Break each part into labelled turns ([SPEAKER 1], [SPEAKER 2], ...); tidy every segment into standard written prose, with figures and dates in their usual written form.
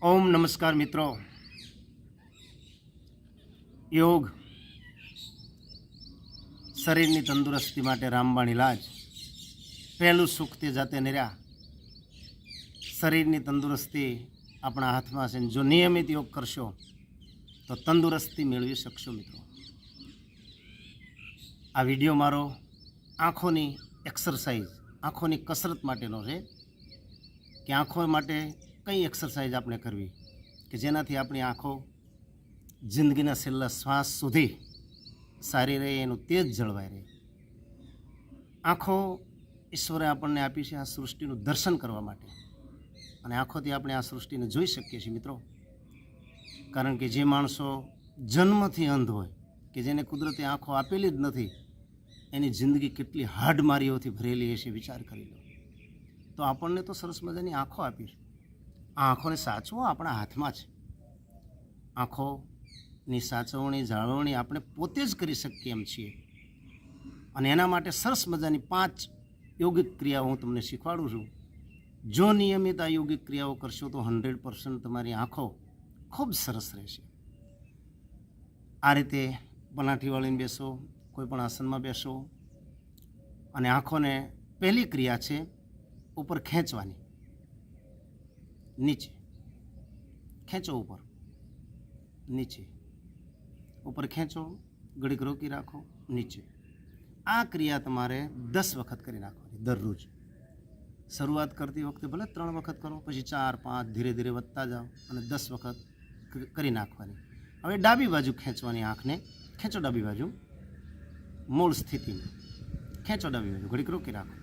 [SPEAKER 1] ओम नमस्कार मित्रों। योग शरीर की तंदुरस्ती माटे रामबाण इलाज। पहलू सुख ते जाते निर्या। शरीर की तंदुरस्ती अपना हाथ में है। जो नियमित योग करशो तो तंदुरस्ती मेळवी शकशो। मित्रों, आ विडियो मारो आँखों की एक्सरसाइज, आँखों की कसरत माटेनो छे कि आँखों माटे कई एक्सरसाइज आपने करवी कि जेनाथी अपनी आँखों जिंदगीना छेल्ला श्वास सुधी सारी रहे, एनु तेज जळवाई रहे। आँखों ईश्वरे आपने आपी छे आ सृष्टिनु दर्शन करवा माटे, अने आँखोथी आपणे आ सृष्टिने जोई शकीए छीए। मित्रों, कारण के जे माणसो जन्मथी अंध होय कि जेने कुदरती आँखों आपेली ज नथी, एनी जिंदगी केटली हाडमारीओथी भरेली हशे विचार करी लो। तो आपणने तो सरस मजानी आँखों आपी छे। आ आँखोने साचवो आपणा हाथमां छे। आँखोनी साचवणी जाळवणी આપણે પોતે જ કરી શકીએ એમ છીએ, અને એના માટે સરસ મજાની 5 યોગિક ક્રિયાઓ હું તમને શીખવાડું છું। જો નિયમિત આ યોગિક ક્રિયાઓ કરશો તો 100% તમારી આંખો ખૂબ સરસ રહેશે। આ રીતે પલાઠી વાળીને બેસો, કોઈ પણ આસનમાં બેસો, અને આંખોને પહેલી ક્રિયા છે ઉપર ખેંચવાની। नीचे खेचो, ऊपर नीचे, ऊपर खेचो, घड़ीक रोकी राखो, नीचे। आ क्रिया तमारे 10 वखत करी नाखवानी दररोज। शुरुआत करती वखते भले 3 वखत करो, पछी 4 5 धीरे धीरे वधता जाओ अने 10 वखत करी नाखवानी। हवे डाबी बाजू खेंचवानी, आँखने खेंचो डाबी बाजू मूळ स्थिति में, खेंचो डाबी बाजू, घड़ीक रोकी राखो,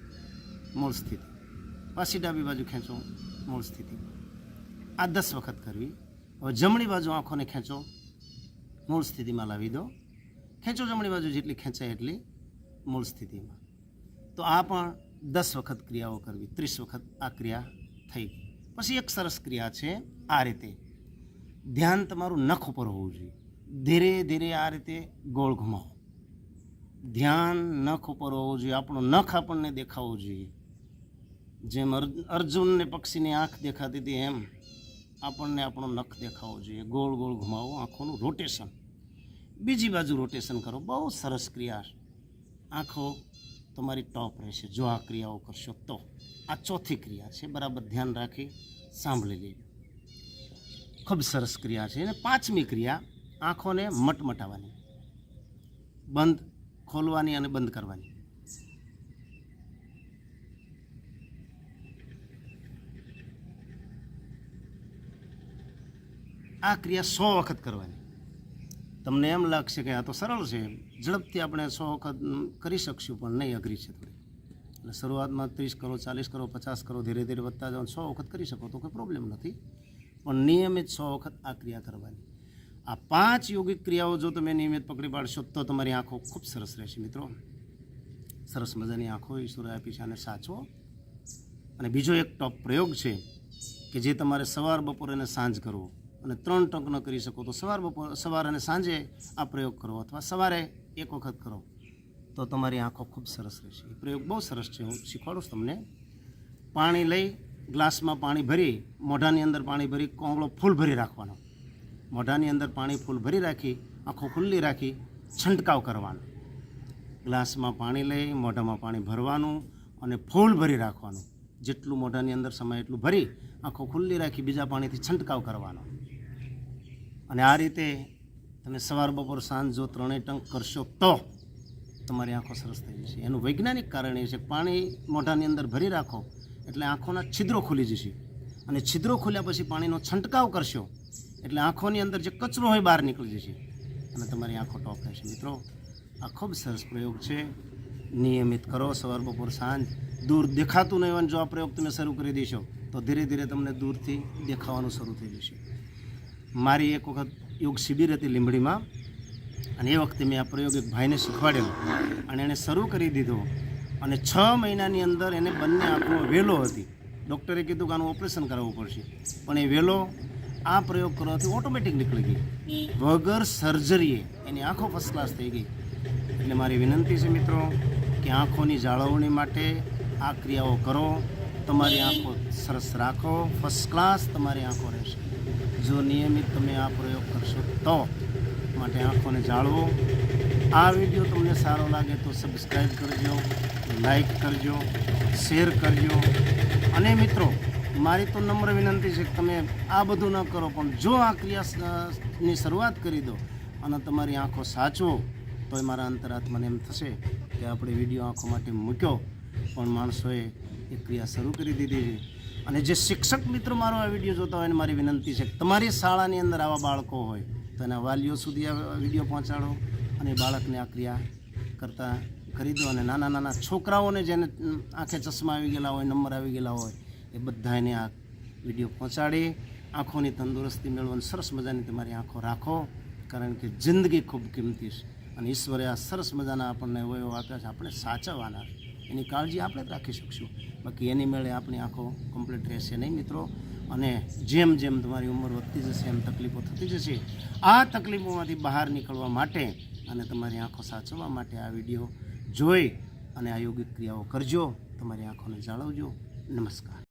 [SPEAKER 1] मूळ स्थिति, पाછી डाबी बाजू खेंचो, मूळ स्थिति। आ 10 वखत करवी। हवे जमणी बाजू आँखों ने खेंचो, मूळ स्थिति में लावी दो। खेंचो जमणी बाजू जेटली खेंचाय एटली मूळ स्थिति में। तो आ पण 10 वखत क्रियाओ करवी। 30 वखत आ क्रिया थई गई। पछी एक सरस क्रिया छे, आ रीते ध्यान तमारुं नख पर होवुं जोईए। धीरे धीरे आ रीते गोळ घुमाવો। ध्यान नख पर होवुं जोईए। आपणो नख आपणने देखावो जोईए। जेम अर्जुन ने पक्षी ने आँख देखाती थी एम આપણને આપણો નખ દેખાવો જોઈએ। ગોળ ગોળ ઘુમાવો, આંખોનું રોટેશન, બીજી બાજુ રોટેશન કરો। બહુ સરસ ક્રિયા। આંખો તમારી ટોપ રહેશે જો આ ક્રિયાઓ કરશો તો। આ ચોથી ક્રિયા છે, બરાબર ધ્યાન રાખી સાંભળી લેજો। ખૂબ સરસ ક્રિયા છે। અને પાંચમી ક્રિયા આંખોને મટમટાવવાની, બંધ ખોલવાની અને બંધ કરવાની। आ क्रिया 100 वखत करवानी। तमने एम लागशे कि आ तो सरल है, झड़पथी आपणे 100 वखत करी शकशुं, पण नहीं, अघरी छे थोड़ी। એટલે શરૂઆતમાં 30 કરો, 40 કરો, 50 કરો, धीरे धीरे વધતા જાઓ। 100 वखत કરી શકો તો કોઈ પ્રોબ્લેમ નથી, પણ નિયમિત 100 વખત આ ક્રિયા કરવાની। આ 5 યોગિક ક્રિયાઓ જો તમે નિયમિત પકડી પાડશો તો તમારી આંખો ખૂબ સરસ રહેશે। મિત્રો, સરસ મજાની આંખો ઈશ્વરે આપી છે, આને સાચવો। અને બીજો એક ટોપ પ્રયોગ છે કે જે તમારે સવાર બપોર અને સાંજ કરવો, અને 3 ટંક ન કરી શકો તો સવાર અને સાંજે આ પ્રયોગ કરો, અથવા સવારે એક વખત કરો તો તમારી આંખો ખૂબ સરસ રહેશે। એ પ્રયોગ બહુ સરસ છે, હું શીખવાડું છું તમને। પાણી લઈ ગ્લાસમાં પાણી ભરી, મોઢાની અંદર પાણી ભરી કોંગળો ફૂલ ભરી રાખવાનો। મોઢાની અંદર પાણી ફૂલ ભરી રાખી, આંખો ખુલ્લી રાખી છંટકાવ કરવાનો। ગ્લાસમાં પાણી લઈ મોઢામાં પાણી ભરવાનું અને ફૂલ ભરી રાખવાનું। જેટલું મોઢાની અંદર સમાય એટલું ભરી આંખો ખુલ્લી રાખી બીજા પાણીથી છંટકાવ કરવાનો। અને આ રીતે તમે સવાર બપોર સાંજ જો 3 ટંક કરશો તો તમારી આંખો સરસ થઈ જશે। એનું વૈજ્ઞાનિક કારણ એ છે કે પાણી મોઢાની અંદર ભરી રાખો એટલે આંખોના છિદ્રો ખુલી જશે, અને છિદ્રો ખુલ્યા પછી પાણીનો છંટકાવ કરશો એટલે આંખોની અંદર જે કચરો હોય બહાર નીકળી જશે અને તમારી આંખો ટોપ રહેશે। મિત્રો, આ ખૂબ સરસ પ્રયોગ છે, નિયમિત કરો સવાર બપોર સાંજ। દૂર દેખાતું નહીં હોય, જો આ પ્રયોગ તમે શરૂ કરી દેશો તો ધીરે ધીરે તમને દૂરથી દેખાવાનું શરૂ થઈ જશે। મારી એક વખત યોગ શિબિર હતી લીંબડીમાં, અને એ વખતે મેં આ પ્રયોગ એક ભાઈને શીખવાડેલો, અને એણે શરૂ કરી દીધો, અને 6 મહિનાની અંદર એને બંને આંખમાં વેલો હતી। ડૉક્ટરે કીધું કે આનું ઓપરેશન કરાવવું પડશે, પણ એ વેલો આ પ્રયોગ કરવાથી ઓટોમેટિક નીકળી ગઈ, વગર સર્જરીએ એની આંખો ફર્સ્ટ ક્લાસ થઈ ગઈ। એટલે મારી વિનંતી છે મિત્રો કે આંખોની જાળવણી માટે આ ક્રિયાઓ કરો। તમારી આંખો સરસ રાખો, ફર્સ્ટ ક્લાસ તમારી આંખો રહેશે જો નિયમિત તમે આ પ્રયોગ કરશો તો. માટે આંખોને જાળવો. આ વિડીયો તમને સારો લાગે તો સબસ્ક્રાઈબ કરજો, લાઈક કરજો, શેર કરજો. અને મિત્રો, મારી તો નમ્ર વિનંતી છે કે તમે આ બધું ન કરો, પણ જો આ ક્રિયાની શરૂઆત કરી દો અને તમારી આંખો સાચવો તો મારા અંતરાત્માને એમ થશે કે આપણે વિડીયો આંખો માટે મૂક્યો પણ માણસોએ એ ક્રિયા શરૂ કરી દીધી છે. અને જે શિક્ષક મિત્રો મારો આ વિડીયો જોતા હોય એને મારી વિનંતી છે કે તમારી શાળાની અંદર આવા બાળકો હોય તો એના વાલીઓ સુધી આ વિડીયો પહોંચાડો અને બાળકને આ ક્રિયા કરતા કરી દો. અને નાના નાના છોકરાઓને જેને આંખે ચશ્મા આવી ગયેલા હોય, નંબર આવી ગયેલા હોય, એ બધાને આ વિડીયો પહોંચાડી આંખોની તંદુરસ્તી મેળવવાની સરસ મજાની તમારી આંખો રાખો. કારણ કે જિંદગી ખૂબ કિંમતી છે અને ઈશ્વરે આ સરસ મજાના આપણને અવયવો આપ્યા છે, આપણે સાચવવાના, એની કાળજી આપણે જ રાખી શકશું. બાકી એની મેળે આપણી આંખો કમ્પ્લીટ રહેશે નહીં મિત્રો. અને જેમ જેમ તમારી ઉંમર વધતી જશે એમ તકલીફો થતી જશે. આ તકલીફોમાંથી બહાર નીકળવા માટે અને તમારી આંખો સાચવવા માટે આ વિડીયો જોઈ અને આ યોગિક ક્રિયાઓ કરજો. તમારી આંખોને જાળવજો. નમસ્કાર.